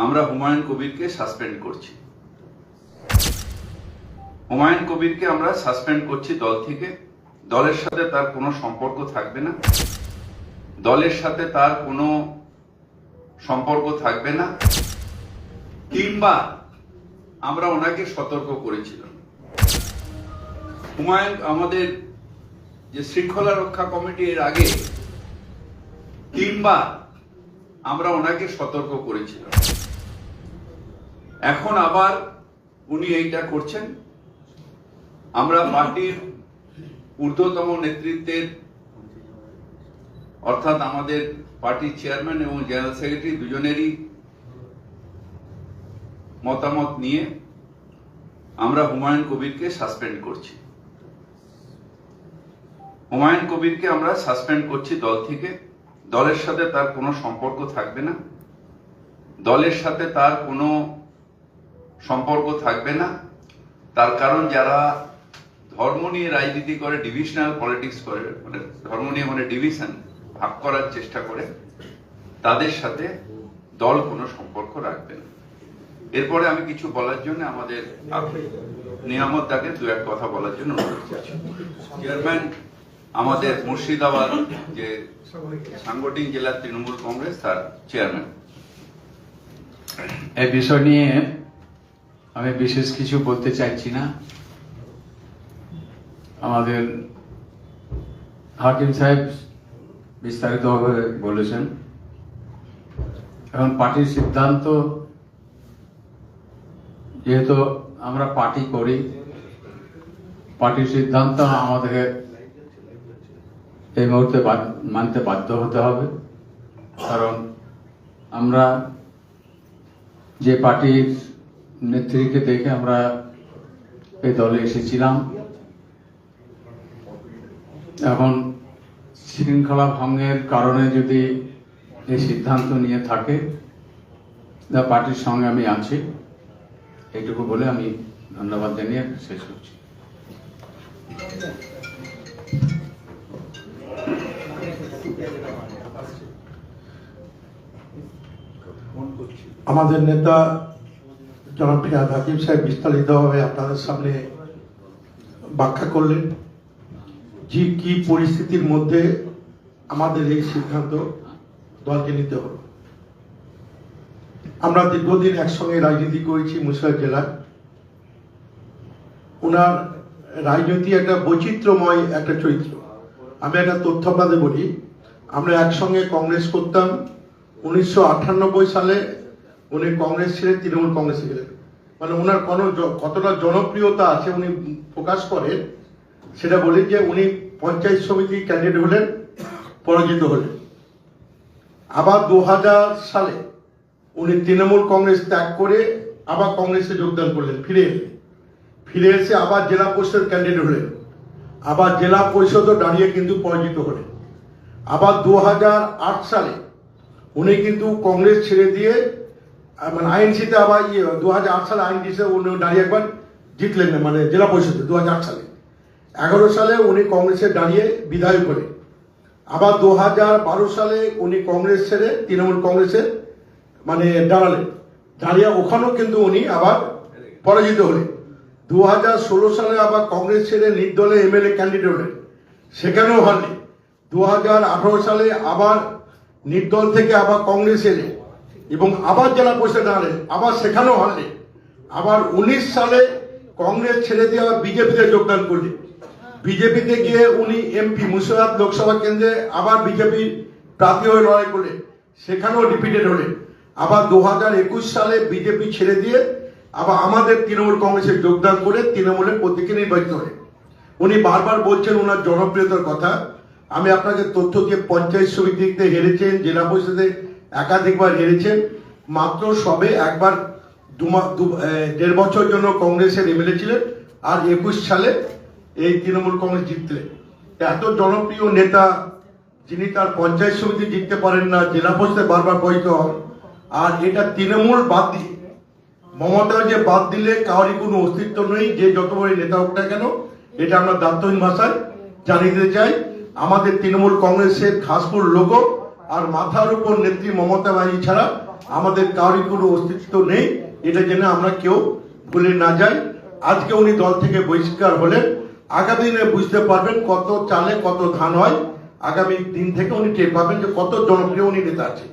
আমরা হুমায়ুন কবিরকে সাসপেন্ড করছি। হুমায়ুন কবিরকে আমরা সাসপেন্ড করছি দল থেকে। দলের সাথে তার কোনো সম্পর্ক থাকবে না, দলের সাথে তার কোনো সম্পর্ক থাকবে না। কিংবা আমরা ওনাকে সতর্ক করেছিলাম। হুমায়ুন আমাদের যে শৃঙ্খলা রক্ষা কমিটি এর আগে কিংবা আমরা ওনাকে সতর্ক করেছিলাম। এখন আবার উনি এইটা করছেন। আমরা পার্টির ঊর্ধ্বতম নেতৃত্বের অর্থাৎ আমাদের পার্টির চেয়ারম্যান এবং জেনারেল সেক্রেটারি দুজনেরই মতামত নিয়ে আমরা হুমায়ুন কবিরকে সাসপেন্ড করছি। হুমায়ুন কবিরকে আমরা সাসপেন্ড করছি দল থেকে। দলের সাথে তার কোনো সম্পর্ক থাকবে না, দলের সাথে তার কোনো সম্পর্ক থাকবে না। তার কারণ যারা ধর্ম নিয়ে রাজনীতি করে, ডিভিশনাল পলিটিক্স করে, মানে ধর্ম নিয়ে মানে ডিভিশন ভাগ করার চেষ্টা করে, তাদের সাথে দল কোনো সম্পর্ক রাখবে না। এরপরে আমি কিছু বলার জন্য আমাদের নিয়ামত দাকে দু এক কথা বলার জন্য অনুরোধ করছি। চেয়ারম্যান আমাদের মুর্শিদাবাদ যে সাংগঠনিক জেলা তৃণমূল কংগ্রেস তার চেয়ারম্যান। এই বিষয় নিয়ে আমি বিশেষ কিছু বলতে চাইছি না। আমাদের হাকিম সাহেব বিস্তারিতভাবে বলেছেন। এখন পার্টির সিদ্ধান্ত, যেহেতু আমরা পার্টি করি, পার্টির সিদ্ধান্ত আমাদেরকে এই মুহূর্তে মানতে বাধ্য হতে হবে। কারণ আমরা যে পার্টির নেত্রীকে দেখে আমরা এই দলে এসেছিলাম, এখন শৃঙ্খলা ভঙ্গের কারণে যদি এই সিদ্ধান্ত নিয়ে থাকে, পার্টির সঙ্গে আমি আছি, এইটুকু বলে আমি ধন্যবাদ জানিয়ে শেষ করছি। আমাদের নেতা জনাব হাকিম সাহেব বিস্তারিতভাবে আপনাদের সামনে ব্যাখ্যা করলেন যে কি পরিস্থিতির মধ্যে আমাদের এই সিদ্ধান্ত দলকে নিতে হলো। আমরা দীর্ঘদিন একসঙ্গে রাজনীতি করেছি মুর্শিদাবাদ জেলায়। ওনার রাজনীতি একটা বৈচিত্র্যময় একটা চরিত্র। আমি একটা তথ্য আপনাদের বলি, আমরা একসঙ্গে কংগ্রেস করতাম। 1998 সালে উনি কংগ্রেস ছিলেন, তৃণমূল কংগ্রেসে গেলেন। মানে ওনার কতটা জনপ্রিয়তা আছে উনি প্রকাশ করেন, সেটা বলি যে উনি পঞ্চায়েত সমিতি ক্যান্ডিডেট হলেন, পরাজিত হলেন। আবার 2000 সালে উনি তৃণমূল কংগ্রেস ত্যাগ করে আবার কংগ্রেসে যোগদান করলেন। ফিরে এসে আবার জেলা পরিষদ ক্যান্ডিডেট হলেন, আবার জেলা পরিষদও দাঁড়িয়ে কিন্তু পরাজিত হলেন। আবার 2008 সালে উনি কিন্তু কংগ্রেস ছেড়ে দিয়ে মানে আইএনসিতে আবার 2008 সালে আইএনসিতে উনি দাঁড়িয়ে একবার জিতলেন, মানে জেলা পরিষদে 2008 সালে। 11 সালে উনি কংগ্রেসে দাঁড়িয়ে বিধায়ক হলেন। আবার 2012 সালে উনি কংগ্রেস ছেড়ে তৃণমূল কংগ্রেসে মানে দাঁড়িয়ে ওখানেও কিন্তু উনি আবার পরাজিত হলেন। 2016 সালে আবার কংগ্রেস ছেড়ে নির্দলে এমএলএ ক্যান্ডিডেট হলেন, সেখানেও হারলেন। 2018 সালে আবার নির্দল থেকে আবার কংগ্রেস এলে এবং আবার জেলা পরিষদে দাঁড়ালেন, আবার সেখানেও হারলেন। আবার 19 সালে কংগ্রেস ছেড়ে দিয়ে আবার বিজেপিতে যোগদান করলেন। বিজেপিতে গিয়ে উনি এমপি মুর্শিদাবাদ লোকসভা কেন্দ্রে আবার বিজেপি প্রার্থী হয়ে লড়াই করলেন, সেখানেও ডিফিটেড হলেন। আবার 2021 সালে বিজেপি ছেড়ে দিয়ে আবার আমাদের তৃণমূল কংগ্রেসে যোগদান করে তৃণমূলের প্রতীকে নির্বাচিত হলেন। উনি বারবার বলছেন ওনার জনপ্রিয়তার কথা। আমি আপনাকে তথ্য দিয়ে পঞ্চায়েত সমিতিতে হেরেছেন, জেলা পরিষদে একাধিকবার হেরেছেন। মাত্র সবে একবার 1.5 বছর জন্য কংগ্রেসের এমএলএ ছিলেন, আর 21 সালে এই তৃণমূল কংগ্রেস জিতলেন। এত জনপ্রিয় নেতা যিনি তার পঞ্চায়েত সমিতি জিততে পারেন না, জেলা পরিষদে বারবার পরাজিত হন, আর এটা তৃণমূল বাদ দিয়ে মমতা যে বাদ দিলে কারোরই কোনো অস্তিত্ব নেই, যে যত বড় নেতা হোক না কেন। এটা আমরা দায়িত্বহীন ভাষায় জানিয়ে দিতে চাই। আমাদের তৃণমূল কংগ্রেসের ঘাসপুর লোগো আর মাথার উপর নেত্রী মমতা ব্যানার্জি ছাড়া আমাদের কারোর কোনো অস্তিত্ব নেই, এটা জেনে আমরা কেউ ভুলে না যাই। আজকে উনি দল থেকে বহিষ্কার হলেন, আগামী দিনে বুঝতে পারবেন কত চালে কত ধান হয়। আগামী দিন থেকে উনি টের পাবেন যে কত জনপ্রিয় উনি নেতা আছেন।